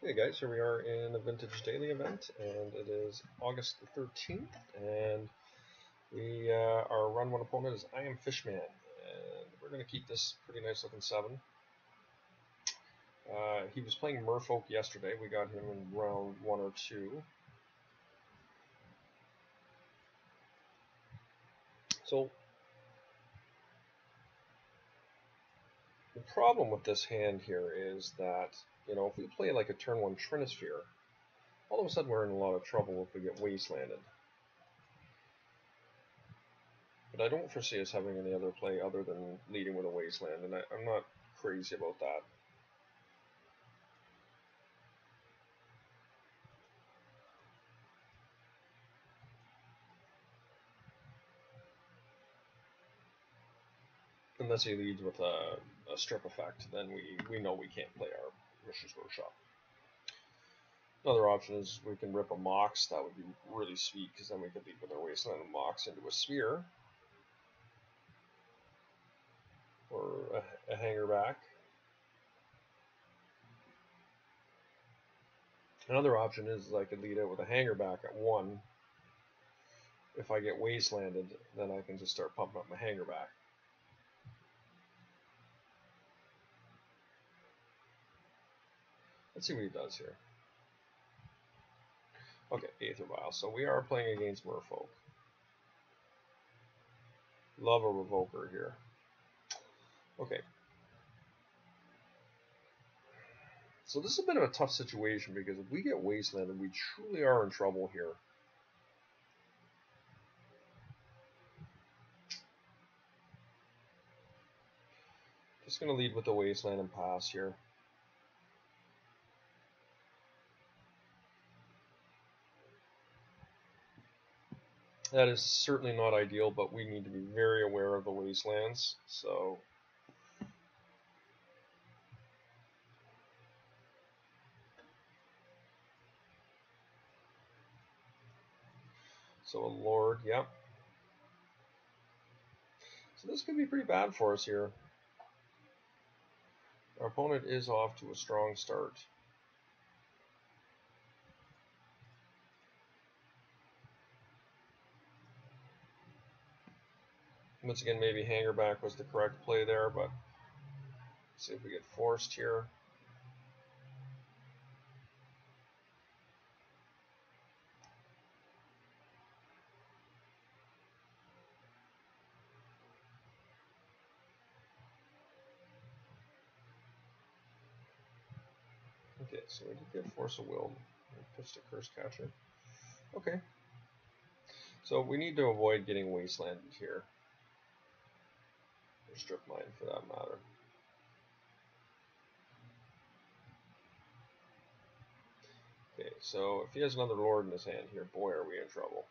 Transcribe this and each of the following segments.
Hey guys, here we are in a Vintage Daily event, and it is August the 13th, and we our run one opponent is iamfishman, and we're going to keep this pretty nice looking 7. He was playing Merfolk yesterday. We got him in round 1 or 2. So the problem with this hand here is that, if we play like a turn 1 Trinisphere, all of a sudden we're in a lot of trouble if we get wastelanded. But I don't foresee us having any other play other than leading with a wasteland, and I'm not crazy about that. Unless he leads with a strip effect, then we know we can't play our Mishra's Workshop. Another option is we can rip a Mox. That would be really sweet, because then we could lead with our Wasteland and Mox into a Sphere. Or a Hangerback. Another option is I could lead out with a Hangerback at 1. If I get Wastelanded, then I can just start pumping up my Hangerback. Let's see what he does here. Okay, Aether Vial. So we are playing against Merfolk. Love a Revoker here. Okay. So this is a bit of a tough situation, because if we get Wastelanded, we truly are in trouble here. Just going to lead with the Wasteland and pass here. That is certainly not ideal, but we need to be very aware of the Wastelands. So a Lord, yep. So this could be pretty bad for us here. Our opponent is off to a strong start. Once again, maybe Hangerback was the correct play there, but let's see if we get forced here. Okay, so we did get Force of Will. We pitched a Curse Catcher. Okay. So we need to avoid getting Wastelanded here. Or Strip Mine, for that matter. Okay, so if he has another Lord in his hand here, boy, are we in trouble.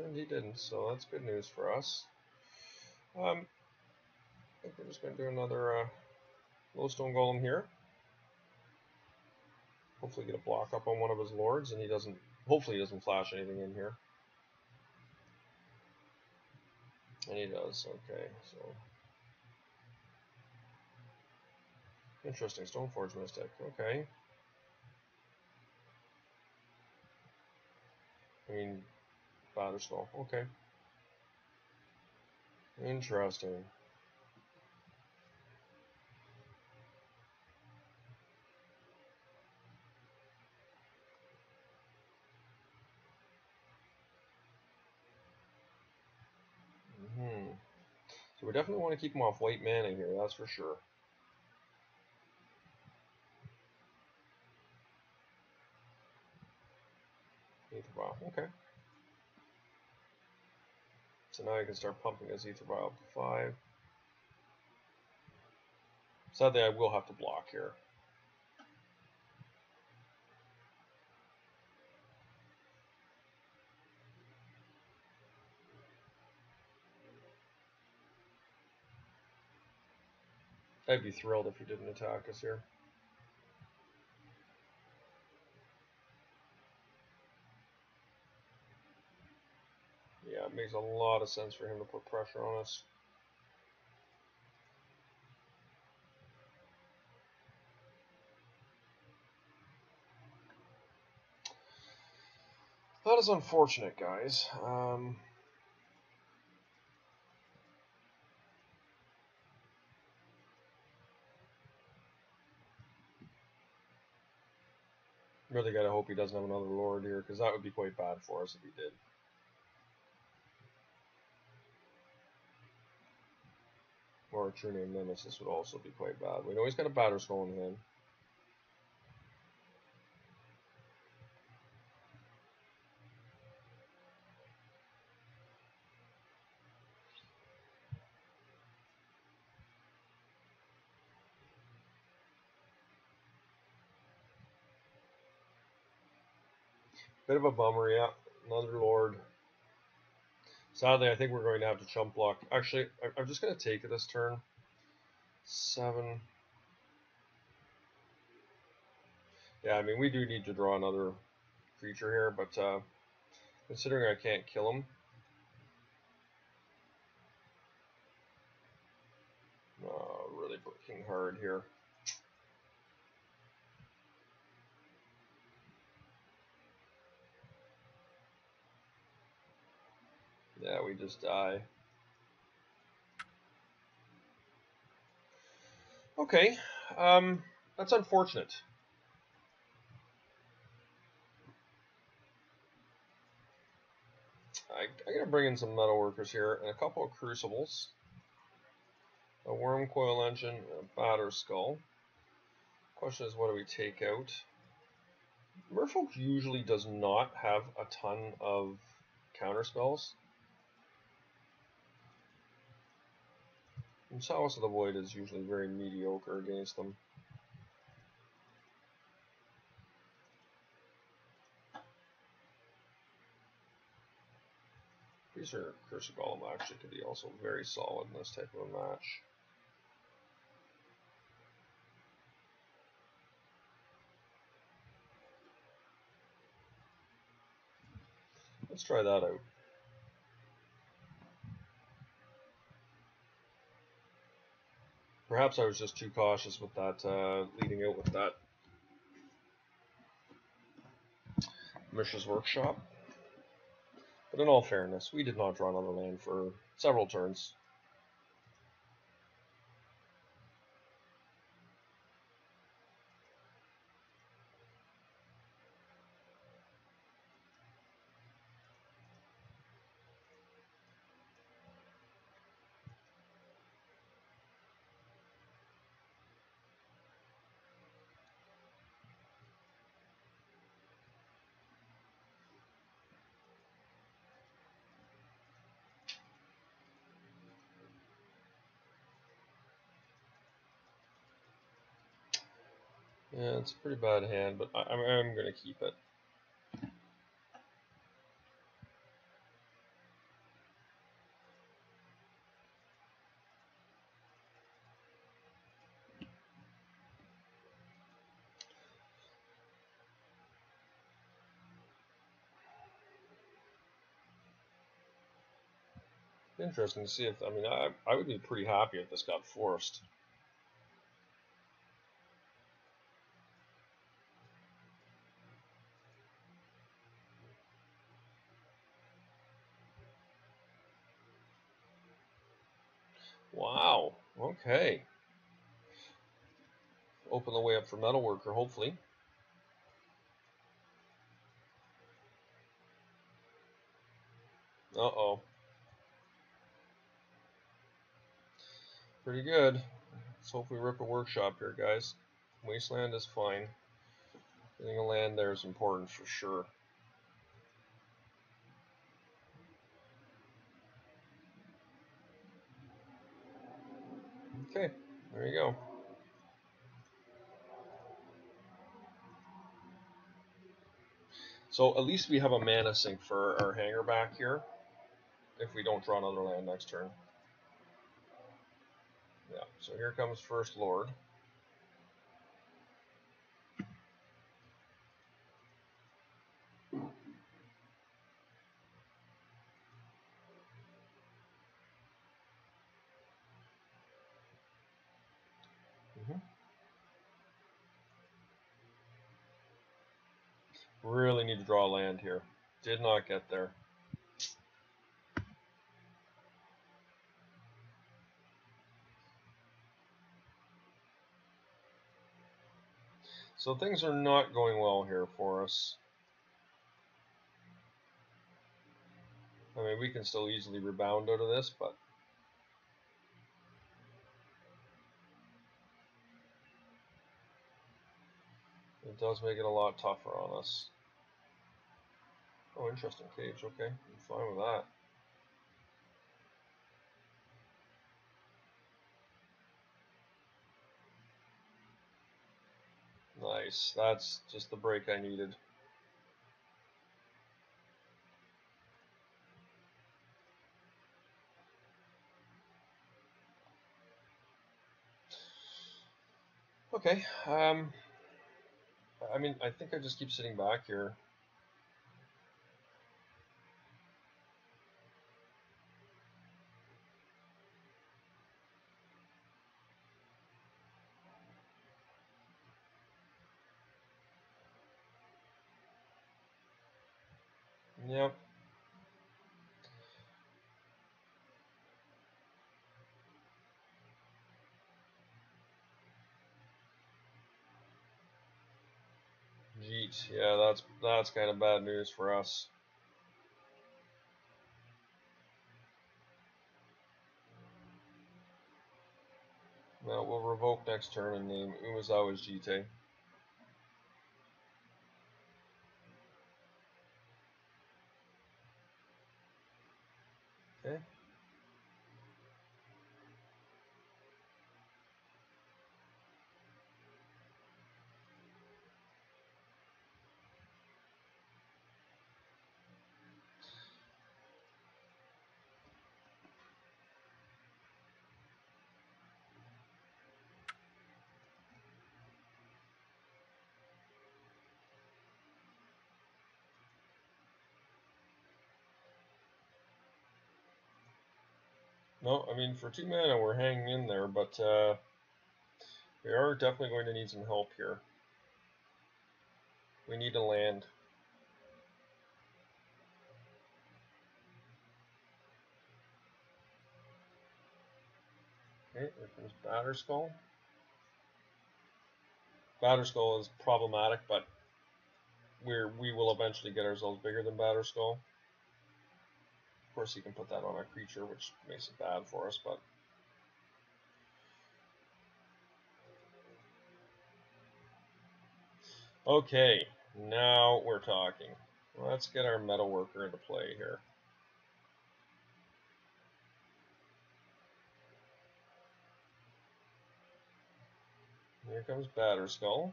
And he didn't, so that's good news for us. I think we're just going to do another Glowstone Golem here. Hopefully get a block up on one of his Lords, and hopefully he doesn't flash anything in here. And he does, okay, so. Interesting, Stoneforge Mystic, okay. I mean, Batterskull, okay. Interesting. So we definitely want to keep him off white mana here, that's for sure. Aether Vial, okay. So now I can start pumping his Aether Vial up to 5. Sadly, I will have to block here. I'd be thrilled if he didn't attack us here. Yeah, it makes a lot of sense for him to put pressure on us. That is unfortunate, guys. Really gotta hope he doesn't have another Lord here, because that would be quite bad for us if he did. Or a True Name Nemesis would also be quite bad. We know he's got a Batterskull in hand. Bit of a bummer, yeah. Another Lord. Sadly, I think we're going to have to chump block. Actually, I'm just going to take it this turn. 7. Yeah, I mean, we do need to draw another creature here, but considering I can't kill him, really working hard here. Yeah, we just die. Okay, that's unfortunate. I gotta bring in some metalworkers here and a couple of crucibles, a worm coil engine, and a Batterskull. Question is, what do we take out? Merfolk usually does not have a ton of counter spells. And Solace of the Void is usually very mediocre against them. Freezer Curse of Golem actually could be also very solid in this type of a match. Let's try that out. Perhaps I was just too cautious with that, leading out with that Mishra's Workshop. But in all fairness, we did not draw another land for several turns. Yeah, it's a pretty bad hand, but I'm going to keep it. Interesting to see if, I mean, I would be pretty happy if this got forced. Wow, okay. Open the way up for Metalworker, hopefully. Uh-oh. Pretty good. Let's hope we rip a workshop here, guys. Wasteland is fine. Getting a land there is important for sure. Okay, there you go. So at least we have a mana sink for our hanger back here if we don't draw another land next turn. Yeah, so here comes First Lord. Really need to draw a land here. Did not get there. So things are not going well here for us. I mean, we can still easily rebound out of this, but it does make it a lot tougher on us. Oh, interesting cage. Okay, I'm fine with that. Nice. That's just the break I needed. Okay. I mean, I think I just keep sitting back here. Yep. Jeez. Yeah, that's kind of bad news for us. Well, we'll revoke next turn and name Umezawa's Jite. Okay. No, I mean, for 2 mana, we're hanging in there, but we are definitely going to need some help here. We need to land. Okay, there comes Batterskull. Batterskull is problematic, but we will eventually get ourselves bigger than Batterskull. Of course, you can put that on a creature, which makes it bad for us, but okay, now we're talking. Let's get our Metalworker into play here. Here comes Batterskull.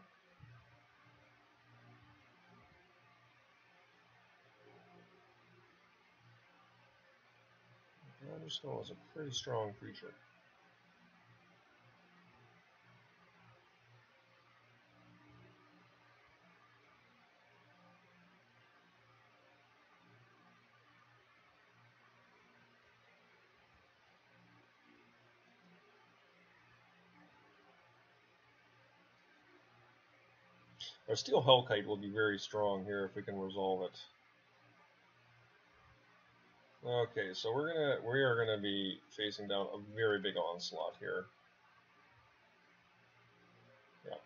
Batterskull is a pretty strong creature. Our Steel Hellkite will be very strong here if we can resolve it. Okay, so we are gonna be facing down a very big onslaught here. Yeah.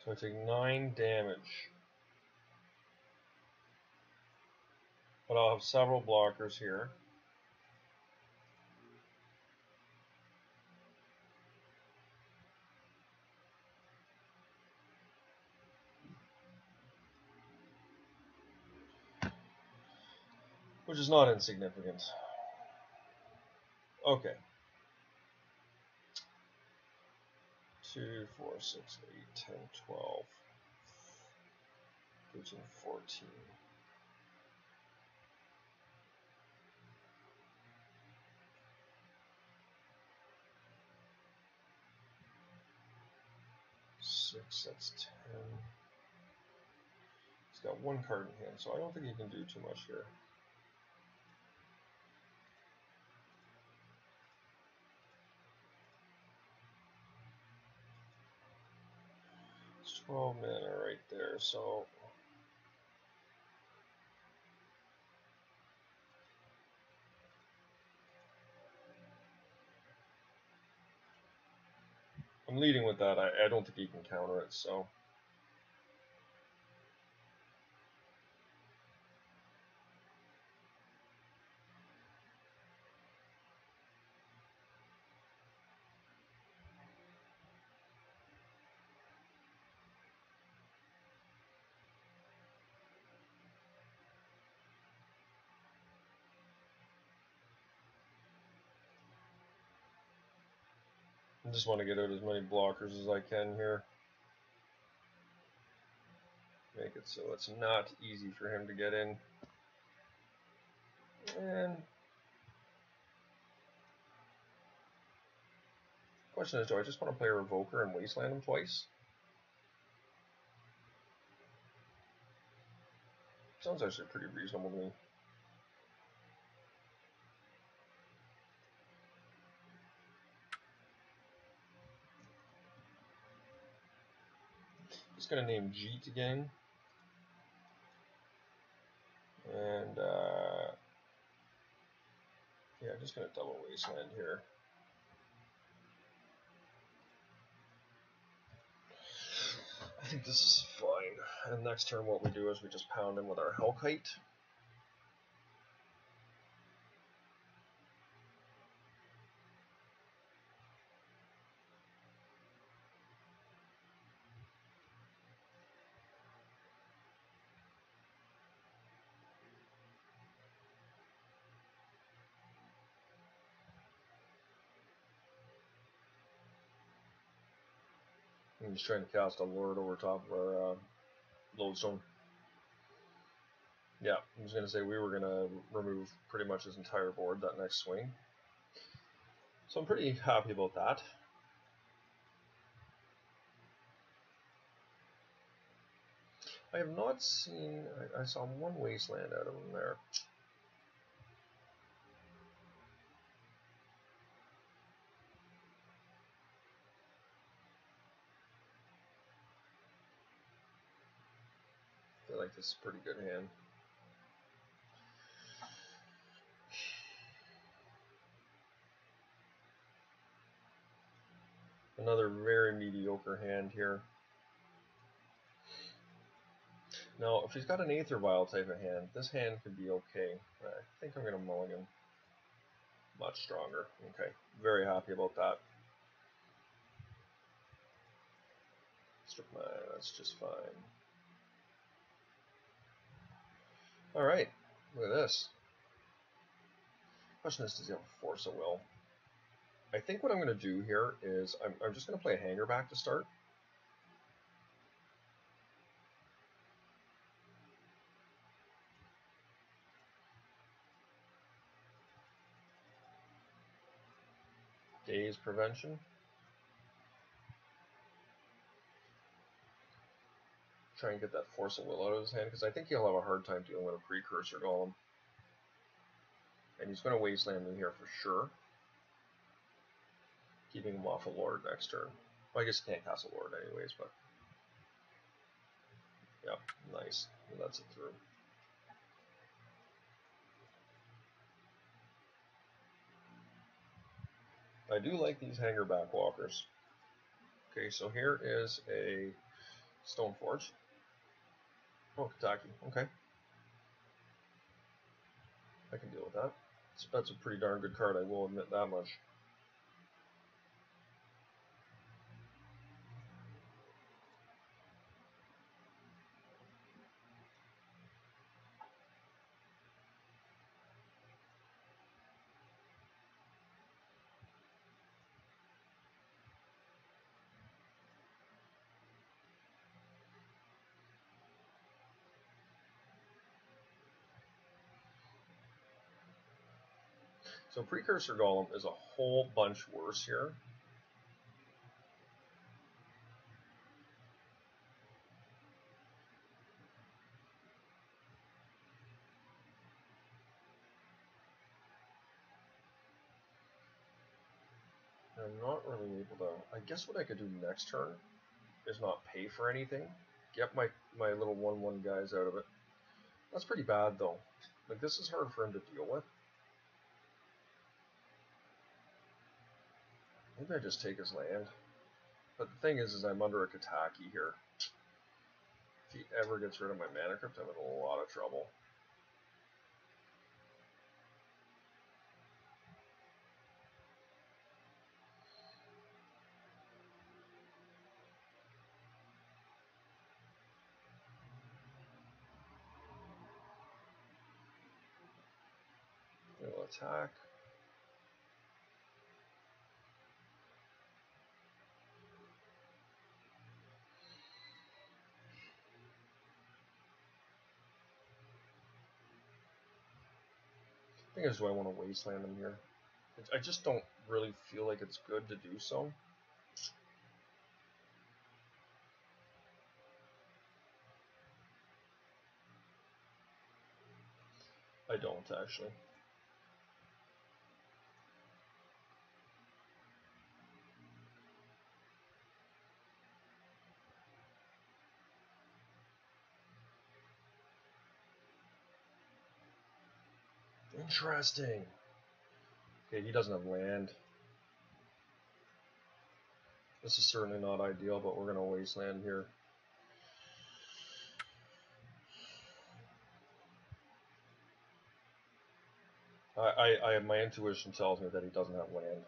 So I take 9 damage. But I'll have several blockers here. Which is not insignificant. Okay. 2, 4, 6, 8, 10, 12, 13, 14. Six, that's 10. He's got 1 card in hand, so I don't think he can do too much here. It's 12 mana right there, so I'm leading with that. I don't think he can counter it, so I just want to get out as many blockers as I can here. Make it so it's not easy for him to get in. And question is, do I just want to play a Revoker and Wasteland him twice? Sounds actually pretty reasonable to me. Just gonna name Jeet again. And yeah, I'm just gonna double Wasteland here. I think this is fine. And next turn what we do is we just pound him with our Hellkite. I'm just trying to cast a Lord over top of our Lodestone. Yeah, I was going to say we were going to remove pretty much his entire board that next swing. So I'm pretty happy about that. I have not seen, I saw 1 Wasteland out of him there. I feel like this is a pretty good hand. Another very mediocre hand here. Now, if he's got an Aether Vial type of hand, this hand could be okay. I think I'm going to mulligan. Much stronger. Okay, very happy about that. Strip mine, that's just fine. Alright, look at this. Question is, does he have a Force of Will? I think what I'm going to do here is I'm just going to play a hanger back to start. Daze Prevention. Try and get that Force of Will out of his hand, because I think he'll have a hard time dealing with a Precursor Golem. And he's going to Wasteland me here for sure. Keeping him off a Lord next turn. Well, I guess he can't cast a Lord anyways, but... yeah, nice. That's it through. I do like these hanger back walkers. Okay, so here is a Stone Forge. Oh, Kentucky. Okay. I can deal with that. That's a pretty darn good card, I will admit that much. So Precursor Golem is a whole bunch worse here. I'm not really able to... I guess what I could do next turn is not pay for anything. Get my little 1/1 guys out of it. That's pretty bad, though. Like, this is hard for him to deal with. Maybe I just take his land. But the thing is I'm under a Kataki here. If he ever gets rid of my Mana Crypt, I'm in a lot of trouble. He'll attack. The thing is, do I want to wasteland him here? I just don't really feel like it's good to do so. I don't, actually. Interesting. Okay, he doesn't have land. This is certainly not ideal, but we're going to wasteland here. My intuition tells me that he doesn't have land.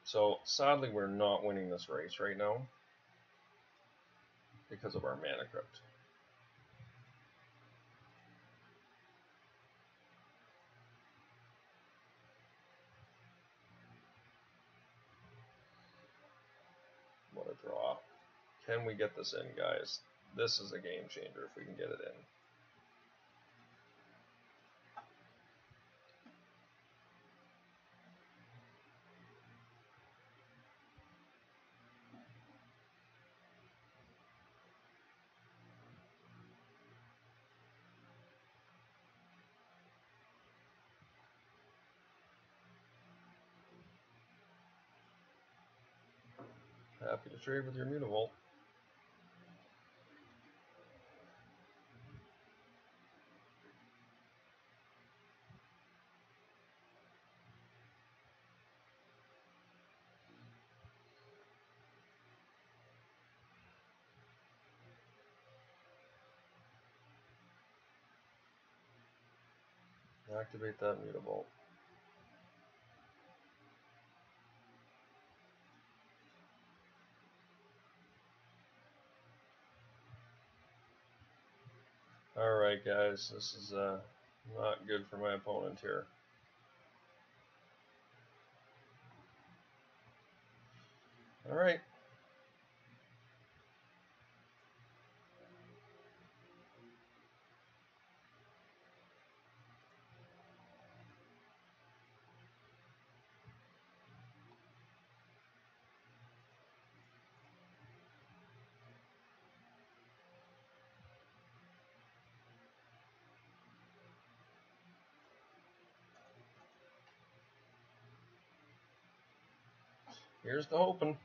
So, sadly, we're not winning this race right now because of our Mana Crypt. What a draw. Can we get this in, guys? This is a game changer if we can get it in. Happy to trade with your Mutavault. Activate that Mutavault. Alright, guys, this is not good for my opponent here. Alright. Here's the hoping.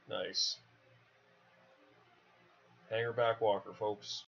Nice. Hanger back walker, folks.